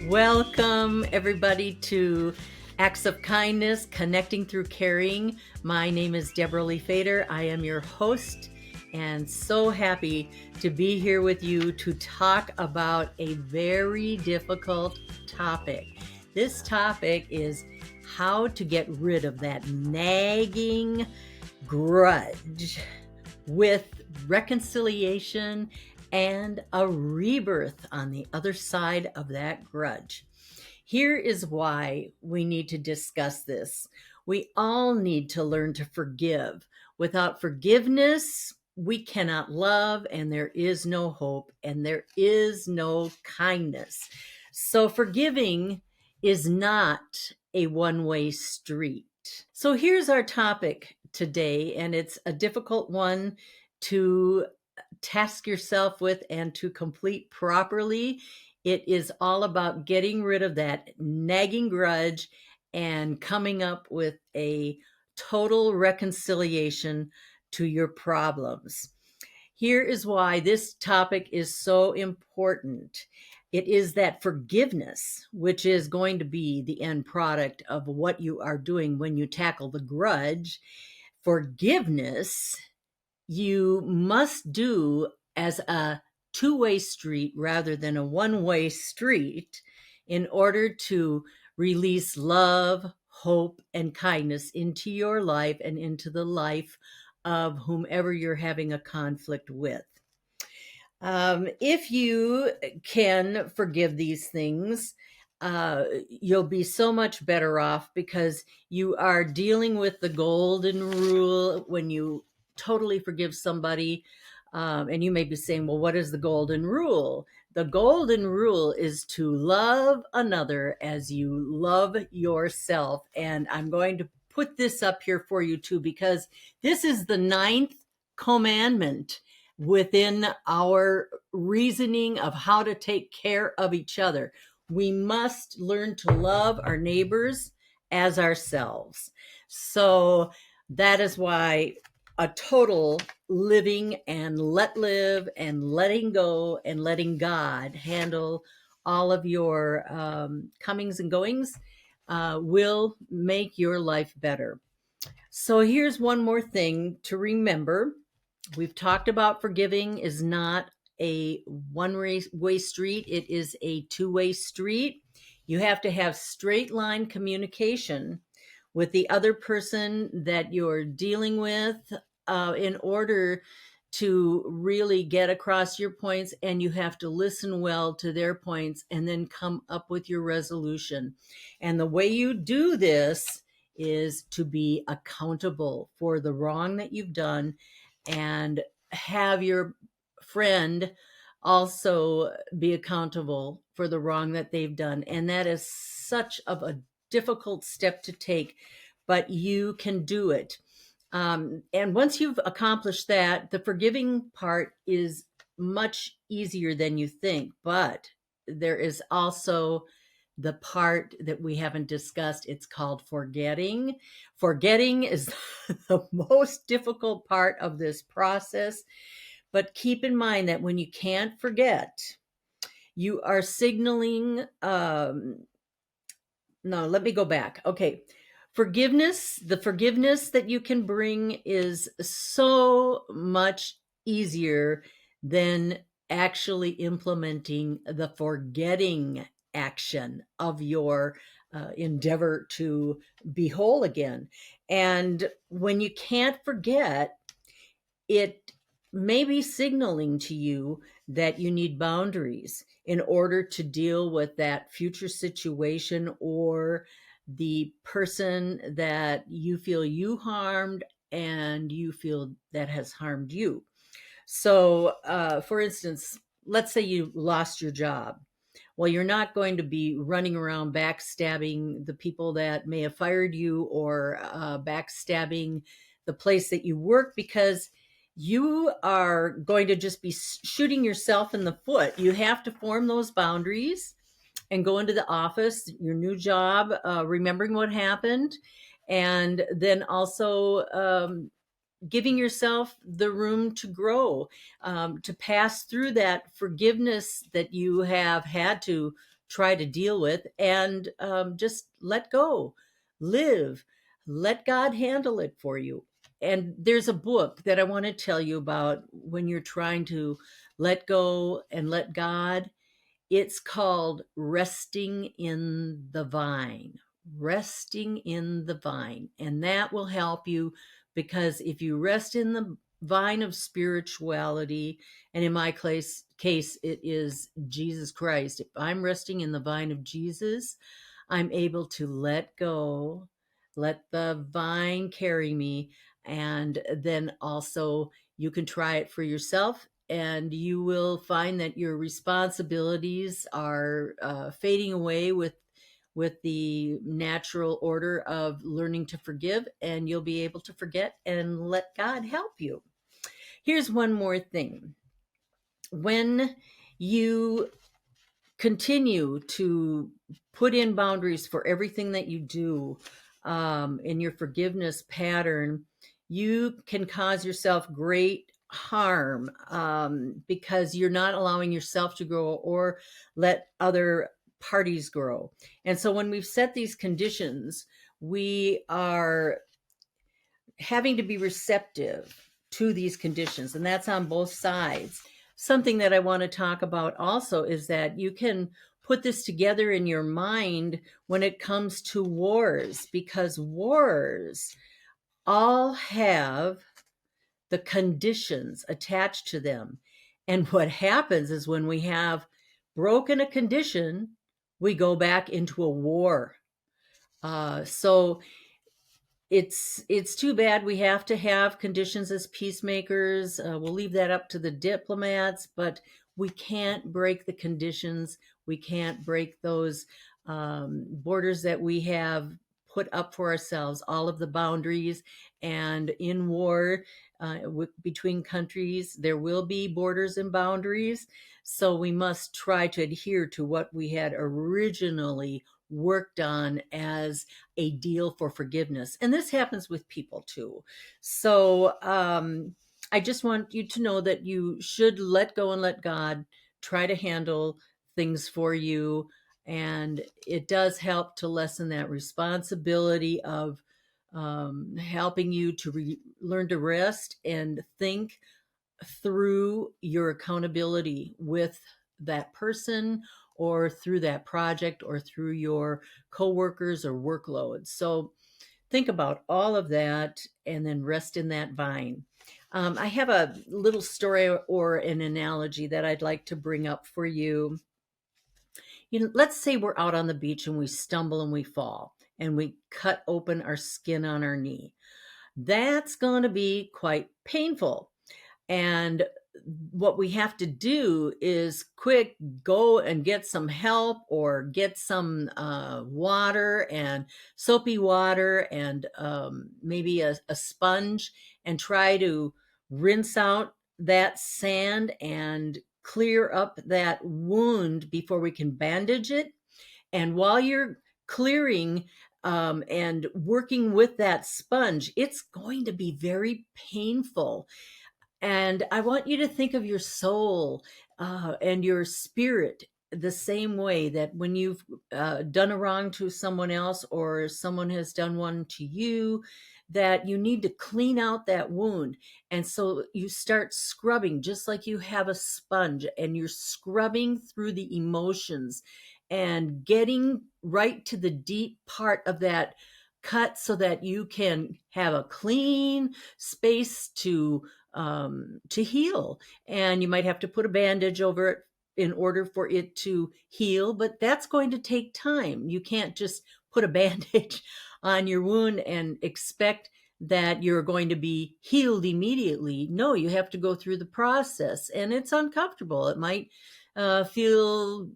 Welcome, everybody, to Acts of Kindness, Connecting Through Caring. My name is Debra Lee Fader. I am your host and so happy to be here with you to talk about a very difficult topic. This topic is how to get rid of that nagging grudge with reconciliation and a rebirth on the other side of that grudge. Here is why we need to discuss this. We all need to learn to forgive. Without forgiveness, we cannot love, and there is no hope, and there is no kindness. So forgiving is not a one-way street. So here's our topic today, and it's a difficult one to task yourself with and to complete properly. It is all about getting rid of that nagging grudge and coming up with a total reconciliation to your problems. Here is why this topic is so important. It is that forgiveness, which is going to be the end product of what you are doing when you tackle the grudge. Forgiveness you must do as a two-way street rather than a one-way street in order to release love, hope, and kindness into your life and into the life of whomever you're having a conflict with. If you can forgive these things, you'll be so much better off because you are dealing with the golden rule when you totally forgive somebody. And you may be saying, well, what is the golden rule? The golden rule is to love another as you love yourself. And I'm going to put this up here for you too, because this is the 9th commandment within our reasoning of how to take care of each other. We must learn to love our neighbors as ourselves. So that is why a total living and let live and letting go and letting God handle all of your comings and goings will make your life better. So here's one more thing to remember. We've talked about forgiving is not a one-way street. It is a two-way street. You have to have straight line communication with the other person that you're dealing with in order to really get across your points, and you have to listen well to their points and then come up with your resolution. And the way you do this is to be accountable for the wrong that you've done and have your friend also be accountable for the wrong that they've done. And that is such of a difficult step to take, but you can do it. And once you've accomplished that, the forgiving part is much easier than you think. But there is also the part that we haven't discussed. It's called forgetting. Forgetting is the most difficult part of this process. But keep in mind that when you can't forget, you are signaling. No, let me go back. Okay. Forgiveness, the forgiveness that you can bring is so much easier than actually implementing the forgetting action of your endeavor to be whole again. And when you can't forget, it may be signaling to you that you need boundaries in order to deal with that future situation or the person that you feel you harmed and you feel that has harmed you. So, for instance, let's say you lost your job. Well, you're not going to be running around backstabbing the people that may have fired you or backstabbing the place that you work, because you are going to just be shooting yourself in the foot. You have to form those boundaries and go into the office, your new job, remembering what happened, and then also giving yourself the room to grow, to pass through that forgiveness that you have had to try to deal with, and just let go, live, let God handle it for you. And there's a book that I want to tell you about when you're trying to let go and let God. It's called Resting in the Vine. Resting in the Vine. And that will help you, because if you rest in the vine of spirituality, and in my case, it is Jesus Christ. If I'm resting in the vine of Jesus, I'm able to let go, let the vine carry me. And then also you can try it for yourself, and you will find that your responsibilities are fading away with the natural order of learning to forgive, and you'll be able to forget and let God help you. Here's one more thing. When you continue to put in boundaries for everything that you do in your forgiveness pattern, you can cause yourself great harm because you're not allowing yourself to grow or let other parties grow. And so when we've set these conditions, we are having to be receptive to these conditions, and that's on both sides. Something that I want to talk about also is that you can put this together in your mind when it comes to wars, because wars all have the conditions attached to them. And what happens is when we have broken a condition, we go back into a war. So it's too bad we have to have conditions as peacemakers. We'll leave that up to the diplomats, but we can't break the conditions. We can't break those borders that we have put up for ourselves, all of the boundaries. And in war between countries, there will be borders and boundaries. So we must try to adhere to what we had originally worked on as a deal for forgiveness. And this happens with people too. So I just want you to know that you should let go and let God try to handle things for you. And it does help to lessen that responsibility of helping you to learn to rest and think through your accountability with that person, or through that project, or through your coworkers or workload. So think about all of that and then rest in that vine. I have a little story or an analogy that I'd like to bring up for you. Let's say we're out on the beach and we stumble and we fall and we cut open our skin on our knee. That's going to be quite painful. And what we have to do is quick go and get some help, or get some water, and soapy water, and maybe a sponge, and try to rinse out that sand and clear up that wound before we can bandage it. And while you're clearing and working with that sponge, it's going to be very painful. And I want you to think of your soul and your spirit the same way, that when you've done a wrong to someone else, or someone has done one to you, that you need to clean out that wound. And so you start scrubbing just like you have a sponge, and you're scrubbing through the emotions and getting right to the deep part of that cut, so that you can have a clean space to heal. And you might have to put a bandage over it in order for it to heal, but that's going to take time. You can't just put a bandage on your wound and expect that you're going to be healed immediately. No, you have to go through the process, and it's uncomfortable. It might feel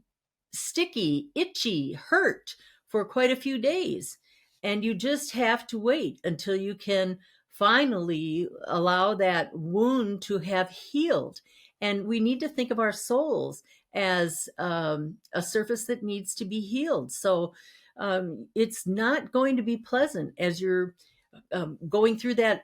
sticky, itchy, hurt for quite a few days. And you just have to wait until you can finally allow that wound to have healed. And we need to think of our souls as a surface that needs to be healed. So it's not going to be pleasant as you're going through that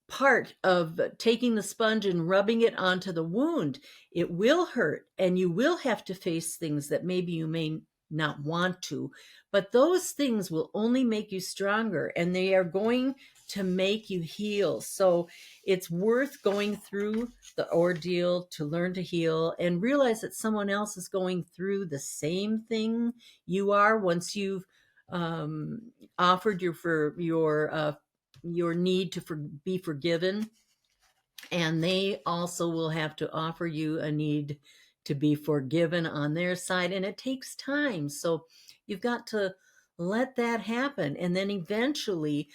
part of taking the sponge and rubbing it onto the wound. It will hurt, and you will have to face things that maybe you may not want to. But those things will only make you stronger, and they are going to make you heal. So it's worth going through the ordeal to learn to heal and realize that someone else is going through the same thing you are. Once you've offered your need to be forgiven, and they also will have to offer you a need to be forgiven on their side, and it takes time. So you've got to let that happen, and then eventually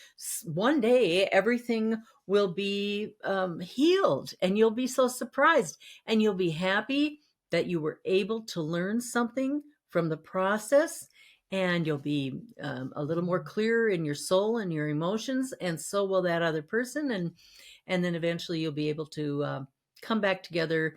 one day everything will be healed, and you'll be so surprised, and you'll be happy that you were able to learn something from the process, and you'll be a little more clear in your soul and your emotions, and so will that other person. And then eventually you'll be able to come back together,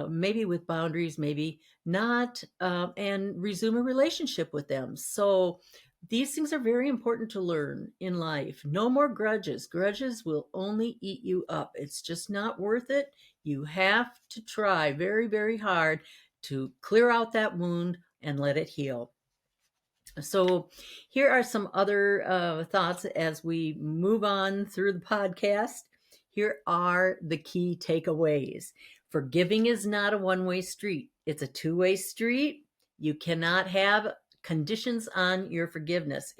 maybe with boundaries, maybe not, and resume a relationship with them. So these things are very important to learn in life. No more grudges. Grudges will only eat you up. It's just not worth it. You have to try very, very hard to clear out that wound and let it heal. So here are some other thoughts as we move on through the podcast. Here are the key takeaways. Forgiving is not a one-way street. It's a two-way street. You cannot have conditions on your forgiveness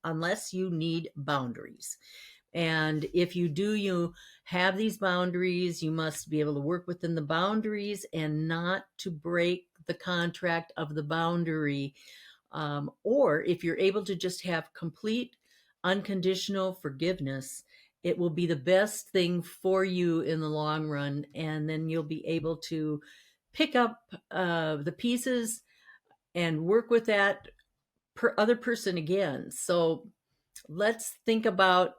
unless you need boundaries. And if you do, you have these boundaries, you must be able to work within the boundaries and not to break the contract of the boundary. Or if you're able to just have complete unconditional forgiveness, it will be the best thing for you in the long run. And then you'll be able to pick up the pieces and work with that other person again. So let's think about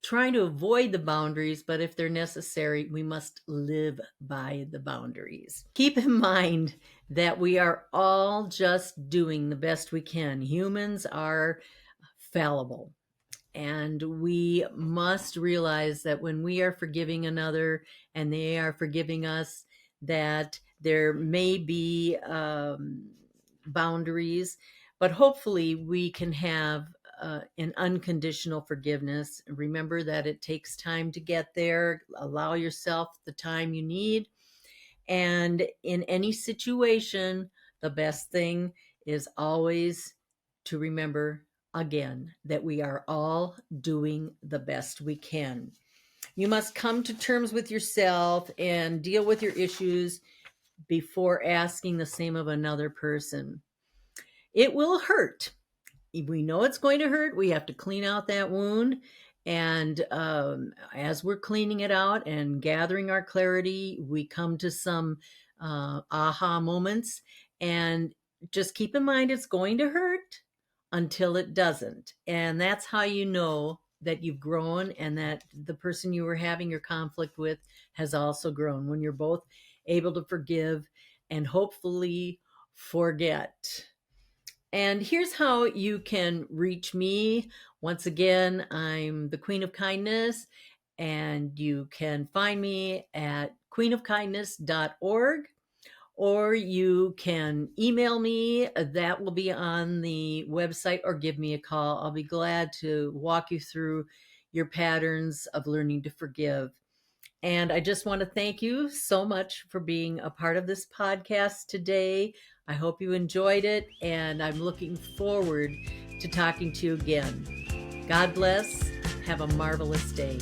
trying to avoid the boundaries, but if they're necessary, we must live by the boundaries. Keep in mind that we are all just doing the best we can. Humans are fallible, and we must realize that when we are forgiving another and they are forgiving us, that there may be boundaries, but hopefully we can have an unconditional forgiveness. Remember that it takes time to get there. Allow yourself the time you need. And in any situation, the best thing is always to remember again that we are all doing the best we can. You must come to terms with yourself and deal with your issues before asking the same of another person. It will hurt. We know it's going to hurt. We have to clean out that wound. And as we're cleaning it out and gathering our clarity, we come to some aha moments. And just keep in mind it's going to hurt until it doesn't. And that's how you know that you've grown and that the person you were having your conflict with has also grown, when you're both able to forgive and hopefully forget. And here's how you can reach me. Once again, I'm the Queen of Kindness, and you can find me at queenofkindness.org, or you can email me. That will be on the website, or give me a call. I'll be glad to walk you through your patterns of learning to forgive. And I just want to thank you so much for being a part of this podcast today. I hope you enjoyed it, and I'm looking forward to talking to you again. God bless. Have a marvelous day.